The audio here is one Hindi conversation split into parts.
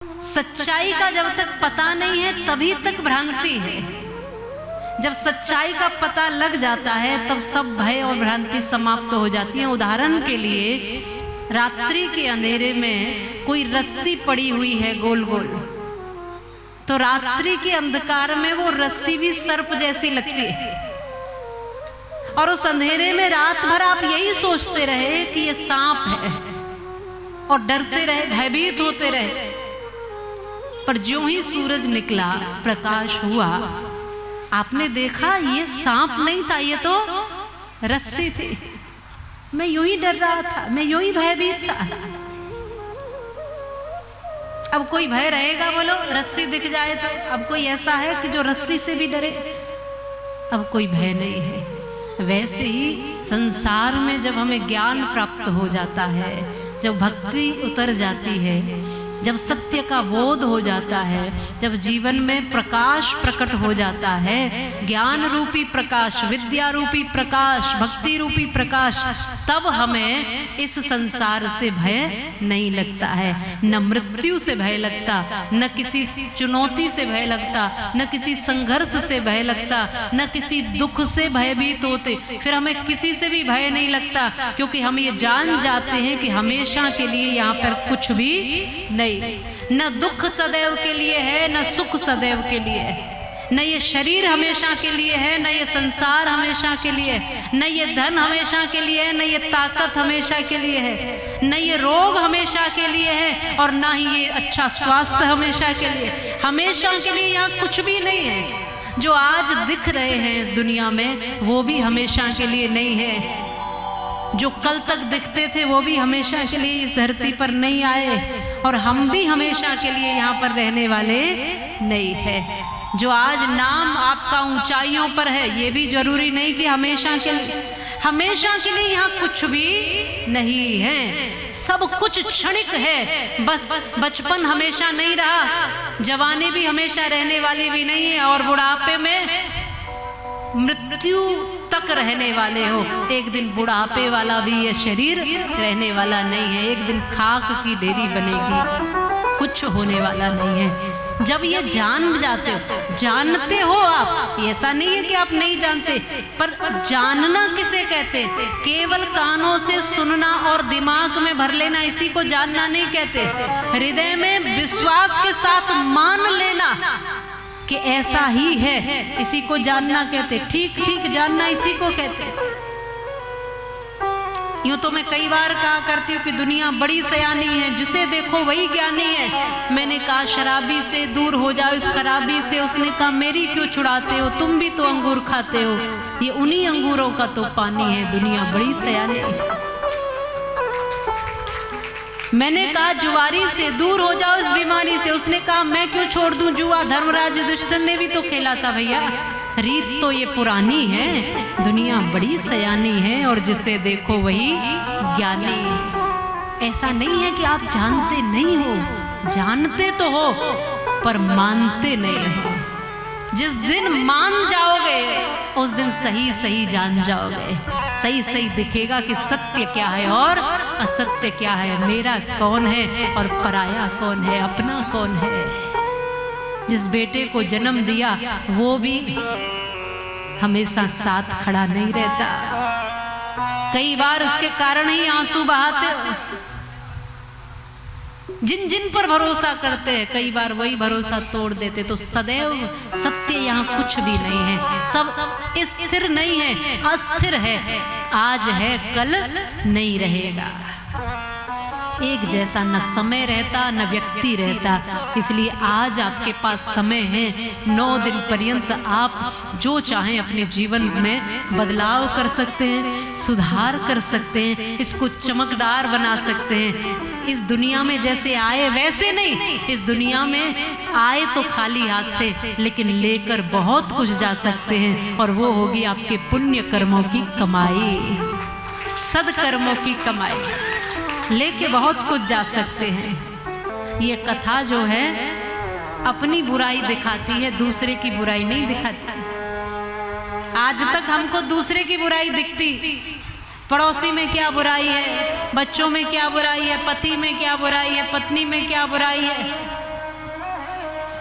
सच्चाई का जब तक पता नहीं है तभी तक भ्रांति है। जब सच्चाई का पता लग जाता है तब सब भय और भ्रांति समाप्त हो जाती है। उदाहरण के लिए रात्रि के अंधेरे में कोई रस्सी पड़ी हुई है गोल गोल, तो रात्रि के अंधकार में वो रस्सी भी सर्प जैसी लगती है, और उस अंधेरे में रात भर आप यही सोचते रहे कि ये सांप है और डरते रहे, भयभीत होते रहे। पर ज्यों ही सूरज निकला, प्रकाश हुआ, आपने देखा ये सांप नहीं था, ये तो रस्सी थी। मैं यूं ही डर रहा था, मैं यूं ही भयभीत था। अब कोई भय रहेगा बोलो? रस्सी दिख जाए तो अब कोई ऐसा है कि जो रस्सी से भी डरे? अब कोई भय नहीं है। वैसे ही संसार में जब हमें ज्ञान प्राप्त हो जाता है, जब भक्ति उतर जाती है, जब सत्य का बोध हो जाता है, जब जीवन में प्रकाश प्रकट हो जाता है, ज्ञान रूपी प्रकाश, विद्या रूपी प्रकाश, भक्ति रूपी प्रकाश, तब हमें इस संसार से भय नहीं लगता है। न मृत्यु से भय लगता, न किसी चुनौती से भय लगता, न किसी संघर्ष से भय लगता, न किसी दुख से भयभीत होते। फिर हमें किसी से भी भय नहीं लगता, क्योंकि हम ये जान जाते हैं कि हमेशा के लिए यहाँ पर कुछ भी नहीं, न दुख सदैव के लिए है, न सुख सदैव के लिए है, न ये शरीर हमेशा के लिए है, न ये संसार हमेशा के लिए है, न ये धन हमेशा के लिए है, न ये ताकत हमेशा के लिए है, न ये रोग हमेशा के लिए है, और न ही ये अच्छा स्वास्थ्य हमेशा के लिए। हमेशा के लिए यहाँ कुछ भी नहीं है। जो आज दिख रहे हैं इस दुनिया में वो भी हमेशा के लिए नहीं है। जो कल तक दिखते थे वो भी हमेशा के लिए इस धरती पर नहीं आए, और हम भी हमेशा के लिए यहाँ पर रहने वाले नहीं है। जो आज नाम आपका ऊंचाइयों पर है, ये भी जरूरी नहीं कि हमेशा के लिए यहाँ कुछ भी नहीं है। सब कुछ क्षणिक है। बस बचपन हमेशा नहीं रहा, जवानी भी हमेशा रहने वाली भी नहीं है, और बुढ़ापे में मृत्यु तक रहने वाले हो। एक दिन बुढ़ापे वाला भी ये शरीर रहने वाला नहीं है। एक दिन खाक की ढेरी बनेगी, कुछ होने वाला नहीं है। जब ये जान जाते हो, जानते हो आप, ऐसा नहीं है कि आप नहीं जानते, पर जानना किसे कहते हैं? केवल कानों से सुनना और दिमाग में भर लेना, इसी को जानना नहीं कहते। हृदय में विश्वास के साथ मान लेना कि ऐसा ही है, इसी को जानना कहते। ठीक ठीक जानना इसी को कहते। यूं तो मैं कई बार कहा करती हूँ कि दुनिया बड़ी सयानी है, जिसे देखो वही ज्ञानी है। मैंने कहा शराबी से दूर हो जाओ, इस खराबी से। उसने कहा मेरी क्यों छुड़ाते हो, तुम भी तो अंगूर खाते हो। ये उन्हीं अंगूरों का तो पानी है। दुनिया बड़ी सयानी है। मैंने कहा जुआरी से दूर हो जाओ, इस बीमारी से। उसने कहा मैं क्यों छोड़ दूं जुआ, धर्मराज युधिष्ठिर ने भी तो खेला था भैया। रीत तो ये पुरानी है। दुनिया बड़ी सयानी है, और जिसे देखो वही ज्ञानी है। ऐसा नहीं है कि आप जानते नहीं हो, जानते तो हो पर मानते नहीं हो। जिस दिन मान जाओगे उस दिन सही सही जान जाओगे। सही सही दिखेगा कि सत्य क्या है और असत्य क्या है, मेरा कौन है और पराया कौन है, अपना कौन है। जिस बेटे को जन्म दिया वो भी हमेशा साथ खड़ा नहीं रहता। कई बार उसके कारण ही आंसू बहाते हो। जिन जिन पर भरोसा करते हैं कई बार वही भरोसा तोड़ देते। तो सदैव सत्य यहाँ कुछ भी नहीं है। सब स्थिर नहीं है, अस्थिर है। आज है कल नहीं रहेगा। एक जैसा न समय रहता न व्यक्ति रहता। इसलिए आज आपके पास समय है। 9 दिन पर्यंत आप जो चाहें अपने जीवन में बदलाव कर सकते हैं, सुधार कर सकते हैं, इसको चमकदार बना सकते हैं। इस दुनिया में जैसे आए वैसे नहीं। इस दुनिया में आए तो खाली हाथ थे, लेकिन लेकर बहुत कुछ जा सकते हैं, और वो होगी आपके पुण्य कर्मों की कमाई, सदकर्मों की कमाई। लेके बहुत कुछ जा सकते हैं। ये कथा जो है अपनी बुराई दिखाती है, दूसरे की बुराई नहीं दिखाती। आज तक हमको दूसरे की बुराई दिखती, पड़ोसी में क्या बुराई है, बच्चों में क्या बुराई है, पति में क्या बुराई है, पत्नी में क्या बुराई है,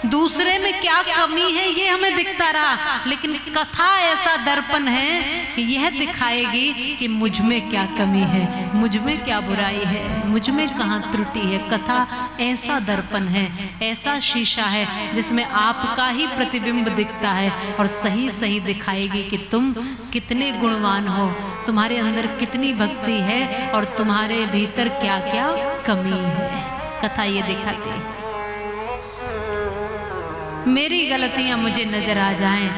दूसरे में क्या कमी है ये हमें दिखता रहा, लेकिन कथा ऐसा दर्पण है कि यह दिखाएगी कि मुझ में क्या कमी है, मुझ में क्या बुराई है, मुझ में कहाँ त्रुटि है। कथा ऐसा दर्पण है, ऐसा शीशा है जिसमें आपका ही प्रतिबिंब दिखता है और सही सही दिखाएगी कि तुम कितने गुणवान हो, तुम्हारे अंदर कितनी भक्ति है और तुम्हारे भीतर क्या क्या कमी है। कथा ये दिखाती है। मेरी गलतियां मुझे नजर आ जाएं,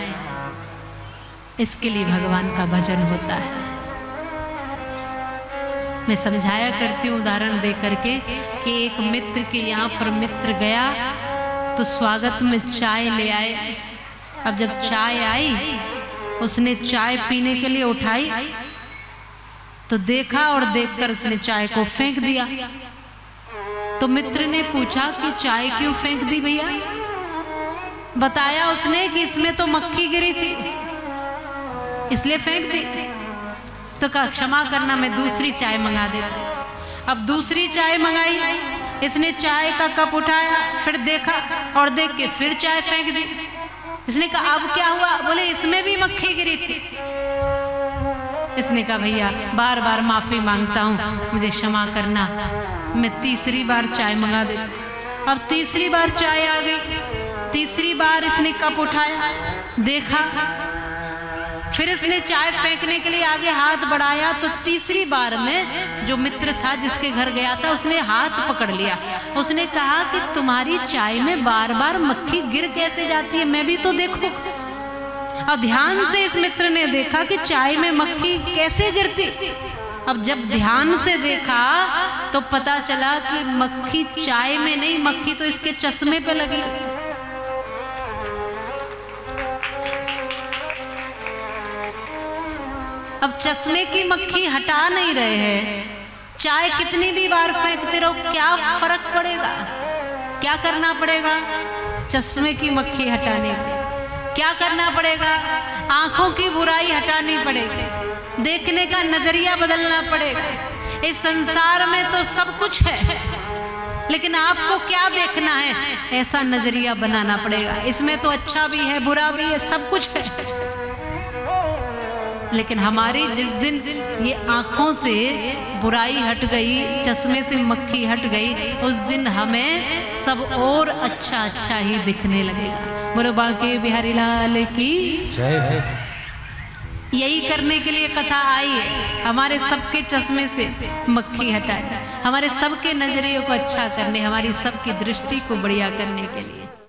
इसके लिए भगवान का भजन होता है। मैं समझाया करती हूँ उदाहरण दे करके कि एक मित्र के यहाँ पर मित्र गया तो स्वागत में चाय ले आए। अब जब चाय आई, उसने चाय पीने के लिए उठाई तो देखा और देखकर उसने चाय को फेंक दिया। तो मित्र ने पूछा कि चाय क्यों फेंक दी भैया? बताया उसने कि इसमें तो मक्खी गिरी थी इसलिए फेंक दी। तो कहा क्षमा करना, मैं दूसरी चाय मंगा दे। अब दूसरी चाय मंगाई, इसने चाय का कप उठाया, फिर देखा और देख के फिर चाय फेंक दी। इसने कहा अब क्या हुआ? बोले इसमें भी मक्खी गिरी थी। इसने कहा भैया बार बार माफी मांगता हूँ, मुझे क्षमा करना, मैं तीसरी बार चाय मंगा देती। अब तीसरी बार चाय आ गई, तीसरी बार इसने कप उठाया, देखा, फिर इसने चाय फेंकने के लिए आगे हाथ बढ़ाया तो तीसरी बार में जो मित्र था जिसके घर गया था उसने हाथ पकड़ लिया। उसने कहा कि तुम्हारी चाय में बार बार मक्खी गिर कैसे जाती है, मैं भी तो देखूं। और ध्यान से इस मित्र ने देखा कि चाय में मक्खी कैसे गिरती। अब जब ध्यान से देखा तो पता चला कि मक्खी चाय में नहीं, मक्खी तो इसके चश्मे पे लगी। अब चश्मे की मक्खी हटा नहीं रहे हैं, चाय कितनी भी बार फेंकते रहो क्या फर्क पड़ेगा? क्या करना पड़ेगा? चश्मे की मक्खी हटाने के क्या करना पड़ेगा? आंखों की बुराई हटानी पड़ेगी, देखने का नजरिया बदलना पड़ेगा। इस संसार में तो सब कुछ है, लेकिन आपको क्या देखना है ऐसा नजरिया बनाना पड़ेगा। इसमें तो अच्छा भी है, बुरा भी है, सब कुछ है, लेकिन हमारी जिस दिन ये आंखों से बुराई हट गई, चश्मे से मक्खी हट गई, उस दिन हमें सब और अच्छा अच्छा ही दिखने लगेगा। बोलो बांके बिहारी लाल की जय। यही करने के लिए कथा आई है, हमारे सबके चश्मे से मक्खी हटाए, हमारे सबके नजरियों को अच्छा करने, हमारी सबकी दृष्टि को बढ़िया करने के लिए।